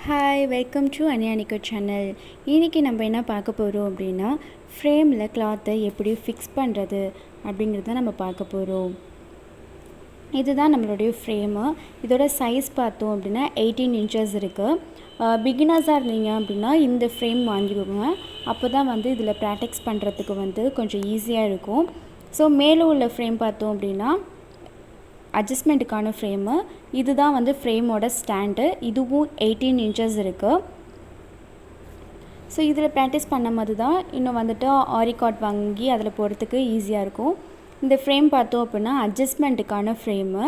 Hi welcome to அனியானிகோ channel. இன்றைக்கி நம்ம என்ன பார்க்க போகிறோம் அப்படின்னா, ஃப்ரேமில் கிளாத்தை எப்படி ஃபிக்ஸ் பண்ணுறது அப்படிங்கிறத நம்ம பார்க்க போகிறோம். இதுதான் நம்மளுடைய ஃப்ரேமு. இதோட சைஸ் பார்த்தோம் அப்படின்னா 18 இன்ச்சஸ் இருக்குது. பிகினர்ஸாக இருந்தீங்க அப்படின்னா இந்த ஃப்ரேம் வாங்கிக்கோங்க. அப்போ தான் இதில் ப்ராக்டிஸ் பண்ணுறதுக்கு கொஞ்சம் ஈஸியாக இருக்கும். ஸோ மேலே உள்ள ஃப்ரேம் பார்த்தோம் அப்படின்னா அட்ஜஸ்ட்மெண்ட்டுக்கான ஃப்ரேமு. இதுதான் ஃப்ரேமோட ஸ்டாண்டு. இதுவும் 18 இன்ச்சஸ் இருக்குது. ஸோ இதில் ப்ராக்டிஸ் பண்ணும்போது தான் இன்னும் ஆரி கார்ட் வாங்கி அதில் போகிறதுக்கு ஈஸியாக இருக்கும். இந்த ஃப்ரேம் பார்த்தோம் அப்படின்னா அட்ஜஸ்ட்மெண்ட்டுக்கான ஃப்ரேமு.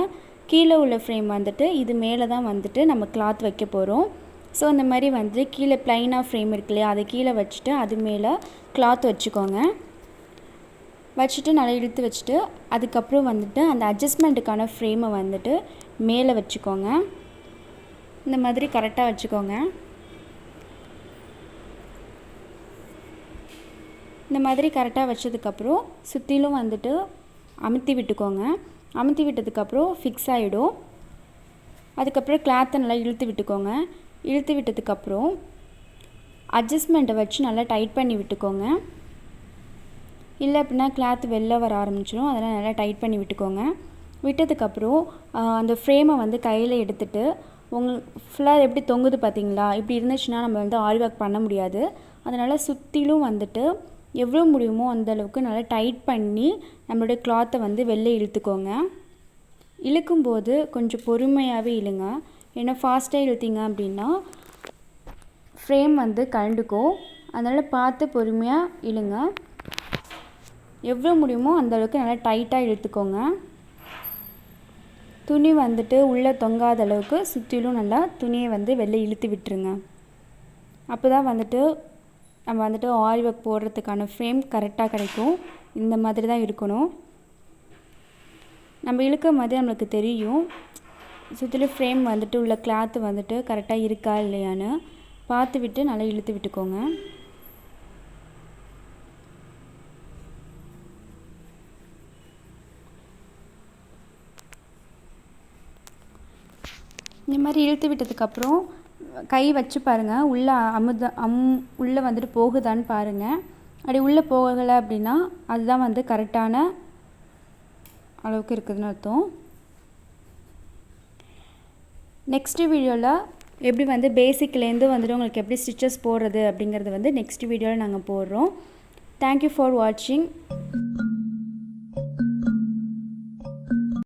கீழே உள்ள ஃப்ரேம் இது மேலே தான் நம்ம கிளாத் வைக்க போகிறோம். ஸோ இந்த மாதிரி கீழே ப்ளைனாக ஃப்ரேம் இருக்கு இல்லையா, அதை கீழே வச்சுட்டு அது மேலே கிளாத் வச்சுக்கோங்க. வச்சுட்டு நல்லா இழுத்து வச்சுட்டு அதுக்கப்புறம் அந்த அட்ஜஸ்ட்மெண்ட்டுக்கான ஃப்ரேமை மேலே வச்சுக்கோங்க. இந்த மாதிரி கரெக்டாக வச்சுக்கோங்க. இந்த மாதிரி கரெக்டாக வச்சதுக்கப்புறம் சுற்றிலும் அமுத்தி விட்டுக்கோங்க. அமுத்தி விட்டதுக்கப்புறம் ஃபிக்ஸ் ஆகிடும். அதுக்கப்புறம் கிளாத்தை நல்லா இழுத்து விட்டுக்கோங்க. இழுத்து விட்டதுக்கப்புறம் அட்ஜஸ்ட்மெண்ட்டை வச்சு நல்லா டைட் பண்ணி விட்டுக்கோங்க. இல்லை அப்படின்னா கிளாத் வெளில வர ஆரம்பிச்சிடும். அதெல்லாம் நல்லா டைட் பண்ணி விட்டுக்கோங்க. விட்டதுக்கப்புறம் அந்த ஃப்ரேமை கையில் எடுத்துகிட்டு ஃபுல்லாக எப்படி தொங்குது பார்த்தீங்களா, இப்படி இருந்துச்சுன்னா நம்ம ஆரி ஒர்க் பண்ண முடியாது. அதனால் சுற்றிலும் எவ்வளோ முடியுமோ அந்தளவுக்கு நல்லா டைட் பண்ணி நம்மளுடைய கிளாத்தை வெளில இழுத்துக்கோங்க. இழுக்கும்போது கொஞ்சம் பொறுமையாகவே இழுங்க. ஏன்னா ஃபாஸ்ட்டாக இழுத்தீங்க அப்படின்னா ஃப்ரேம் கழண்டுக்கும். அதனால் பார்த்து பொறுமையாக இழுங்க. எவ்வளோ முடியுமோ அந்தளவுக்கு நல்லா டைட்டாக இழுத்துக்கோங்க. துணி உள்ளே தொங்காத அளவுக்கு சுற்றிலும் நல்லா துணியை வெளில இழுத்து விட்டுருங்க. அப்போ தான் நம்ம ஆரி ஒர்க் போடுறதுக்கான ஃப்ரேம் கரெக்டாக கிடைக்கும். இந்த மாதிரி தான் இருக்கணும். நம்ம இழுக்கும் போது நம்மளுக்கு தெரியும் சுற்றிலும் ஃப்ரேம் உள்ள கிளாத்து கரெக்டாக இருக்கா இல்லையான்னு பார்த்து விட்டு நல்லா இழுத்து விட்டுக்கோங்க. இந்த மாதிரி இழுத்து விட்டதுக்கப்புறம் கை வச்சு பாருங்கள், உள்ளே போகுதான்னு பாருங்கள். அப்படி உள்ளே போகலை அப்படின்னா அதுதான் கரெக்டான அளவுக்கு இருக்குதுன்னு அர்த்தம். நெக்ஸ்ட்டு வீடியோவில் எப்படி பேசிக்லேருந்து உங்களுக்கு எப்படி ஸ்டிச்சஸ் போடுறது அப்படிங்கிறது நெக்ஸ்ட் வீடியோவில் நாங்கள் போடுறோம். தேங்க்யூ ஃபார் வாட்சிங்.